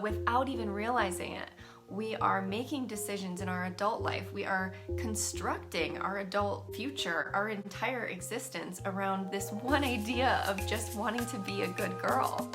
Without even realizing it, we are making decisions in our adult life. We are constructing our adult future, our entire existence around this one idea of just wanting to be a good girl.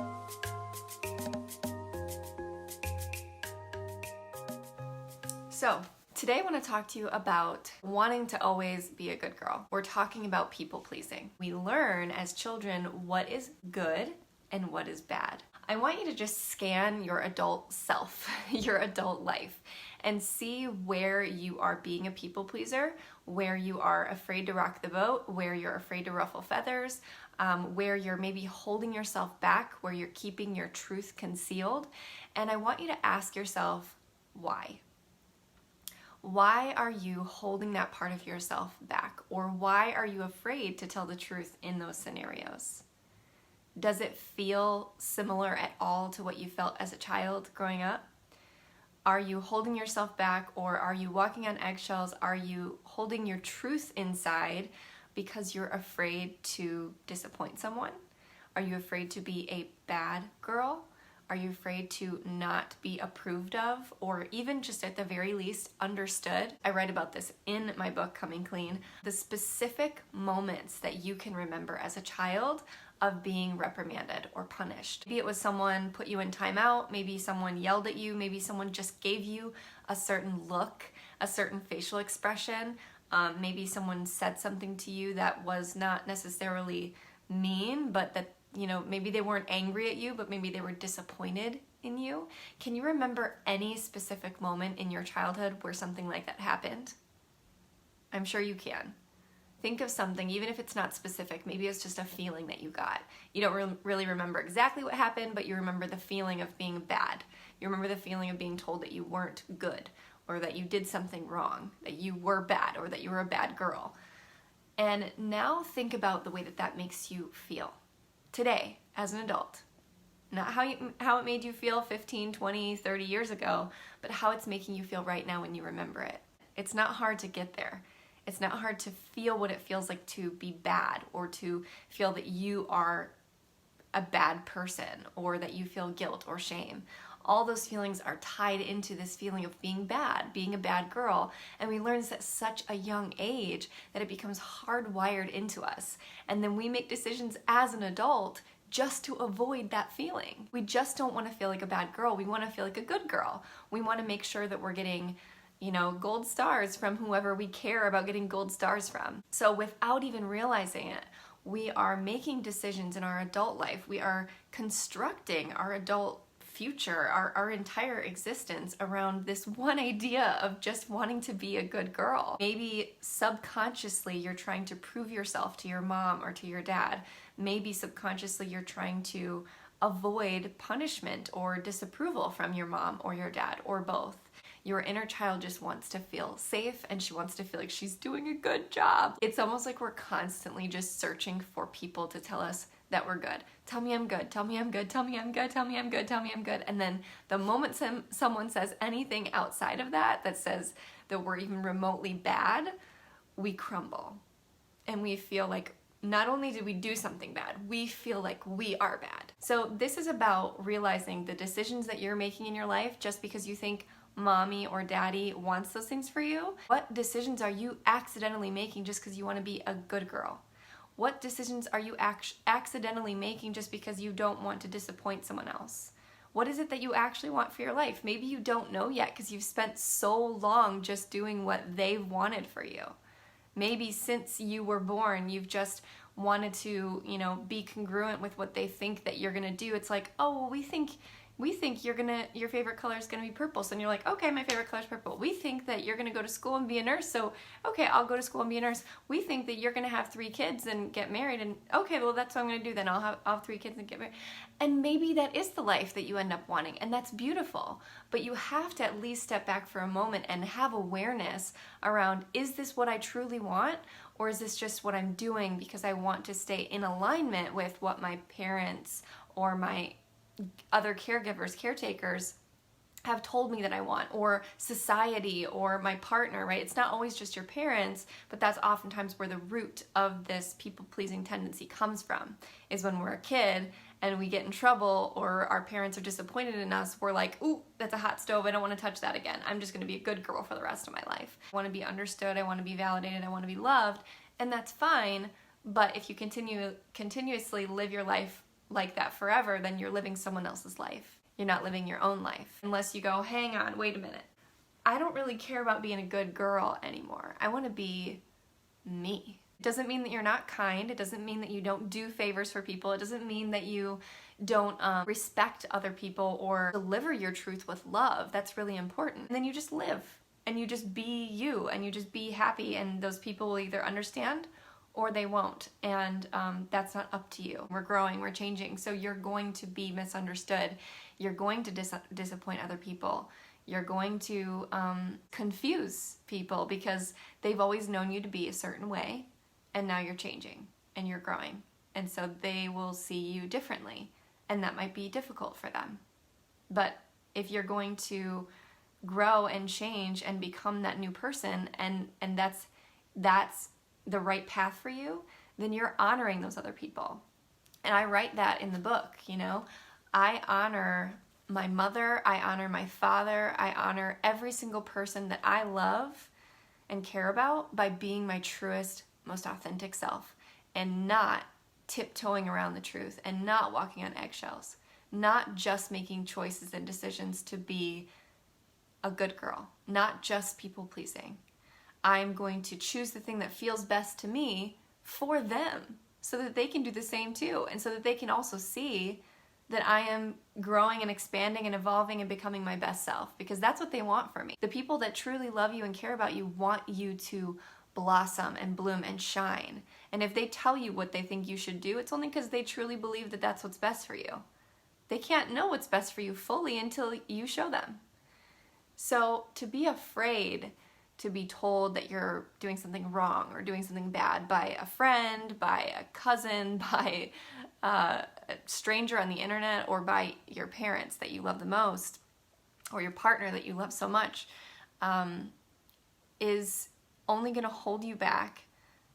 So, today I want to talk to you about wanting to always be a good girl. We're talking about people pleasing. We learn as children what is good and what is bad. I want you to just scan your adult self, your adult life, and see where you are being a people pleaser, where you are afraid to rock the boat, where you're afraid to ruffle feathers, where you're maybe holding yourself back, where you're keeping your truth concealed. And I want you to ask yourself, why? Why are you holding that part of yourself back? Or why are you afraid to tell the truth in those scenarios? Does it feel similar at all to what you felt as a child growing up? Are you holding yourself back, or are you walking on eggshells? Are you holding your truth inside because you're afraid to disappoint someone? Are you afraid to be a bad girl? Are you afraid to not be approved of, or even just at the very least understood? I write about this in my book, Coming Clean, the specific moments that you can remember as a child of being reprimanded or punished. Maybe it was someone put you in timeout, maybe someone yelled at you, maybe someone just gave you a certain look, a certain facial expression, maybe someone said something to you that was not necessarily mean, but that maybe they weren't angry at you, but maybe they were disappointed in you. Can you remember any specific moment in your childhood where something like that happened? I'm sure you can. Think of something, even if it's not specific, maybe it's just a feeling that you got. You don't really remember exactly what happened, but you remember the feeling of being bad. You remember the feeling of being told that you weren't good, or that you did something wrong, that you were bad, or that you were a bad girl. And now think about the way that that makes you feel today as an adult. Not how it made you feel 15, 20, 30 years ago, but how it's making you feel right now when you remember it. It's not hard to get there. It's not hard to feel what it feels like to be bad, or to feel that you are a bad person, or that you feel guilt or shame. All those feelings are tied into this feeling of being bad, being a bad girl, and we learn this at such a young age that it becomes hardwired into us. And then we make decisions as an adult just to avoid that feeling. We just don't want to feel like a bad girl. We want to feel like a good girl. We want to make sure that we're getting gold stars from whoever we care about getting gold stars from. So without even realizing it, we are making decisions in our adult life. We are constructing our adult future, our entire existence around this one idea of just wanting to be a good girl. Maybe subconsciously you're trying to prove yourself to your mom or to your dad. Maybe subconsciously you're trying to avoid punishment or disapproval from your mom or your dad, or both. Your inner child just wants to feel safe, and she wants to feel like she's doing a good job. It's almost like we're constantly just searching for people to tell us that we're good. Tell me I'm good, tell me I'm good, tell me I'm good, tell me I'm good, tell me I'm good. And then the moment someone says anything outside of that says that we're even remotely bad, we crumble. And we feel like not only did we do something bad, we feel like we are bad. So this is about realizing the decisions that you're making in your life just because you think mommy or daddy wants those things for you. What decisions are you accidentally making just because you want to be a good girl? What decisions are you accidentally making just because you don't want to disappoint someone else? What is it that you actually want for your life? Maybe you don't know yet because you've spent so long just doing what they've wanted for you. Maybe since you were born, you've just wanted to, be congruent with what they think that you're gonna do. It's like, oh, well, we think your favorite color is gonna be purple. So you're like, okay, my favorite color is purple. We think that you're gonna go to school and be a nurse. So, okay, I'll go to school and be a nurse. We think that you're gonna have 3 kids and get married. And okay, well, that's what I'm gonna do then. I'll have 3 kids and get married. And maybe that is the life that you end up wanting. And that's beautiful. But you have to at least step back for a moment and have awareness around, is this what I truly want? Or is this just what I'm doing because I want to stay in alignment with what my parents or my other caregivers, caretakers have told me that I want, or society, or my partner, right? It's not always just your parents, but that's oftentimes where the root of this people-pleasing tendency comes from, is when we're a kid and we get in trouble or our parents are disappointed in us, we're like, ooh, that's a hot stove. I don't want to touch that again. I'm just going to be a good girl for the rest of my life. I want to be understood. I want to be validated. I want to be loved. And that's fine. But if you continuously live your life like that forever, then you're living someone else's life. You're not living your own life. Unless you go, hang on, wait a minute. I don't really care about being a good girl anymore. I want to be me. It doesn't mean that you're not kind. It doesn't mean that you don't do favors for people. It doesn't mean that you don't respect other people or deliver your truth with love. That's really important. And then you just live and you just be you and you just be happy, and those people will either understand or they won't. And that's not up to you. We're growing, we're changing. So you're going to be misunderstood. You're going to disappoint other people. You're going to confuse people because they've always known you to be a certain way, and now you're changing and you're growing. And so they will see you differently, and that might be difficult for them. But if you're going to grow and change and become that new person, and that's the right path for you, then you're honoring those other people. And I write that in the book, you know. I honor my mother, I honor my father, I honor every single person that I love and care about by being my truest, most authentic self, and not tiptoeing around the truth, and not walking on eggshells, not just making choices and decisions to be a good girl, not just people pleasing. I'm going to choose the thing that feels best to me for them so that they can do the same too, and so that they can also see that I am growing and expanding and evolving and becoming my best self, because that's what they want from me. The people that truly love you and care about you want you to blossom and bloom and shine. And if they tell you what they think you should do, it's only because they truly believe that that's what's best for you. They can't know what's best for you fully until you show them. So to be afraid to be told that you're doing something wrong or doing something bad by a friend, by a cousin, by a stranger on the internet, or by your parents that you love the most, or your partner that you love so much, is only going to hold you back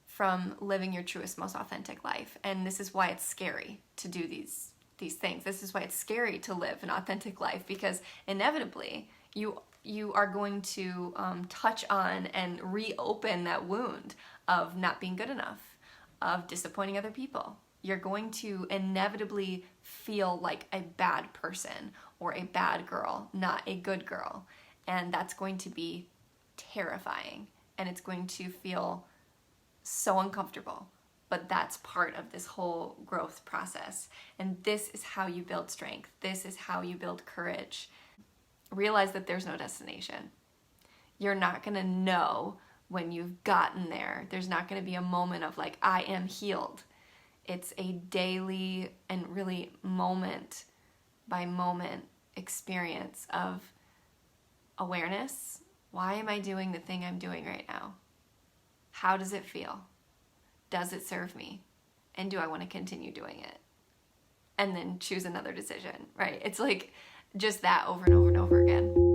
from living your truest, most authentic life. And this is why it's scary to do these things. This is why it's scary to live an authentic life, because inevitably you are going to touch on and reopen that wound of not being good enough, of disappointing other people. You're going to inevitably feel like a bad person or a bad girl, not a good girl. And that's going to be terrifying, and it's going to feel so uncomfortable. But that's part of this whole growth process. And this is how you build strength. This is how you build courage. Realize that there's no destination. You're not going to know when you've gotten there. There's not going to be a moment of like, I am healed. It's a daily and really moment by moment experience of awareness. Why am I doing the thing I'm doing right now? How does it feel? Does it serve me? And do I want to continue doing it? And then choose another decision, right? It's like just that over and over and over again.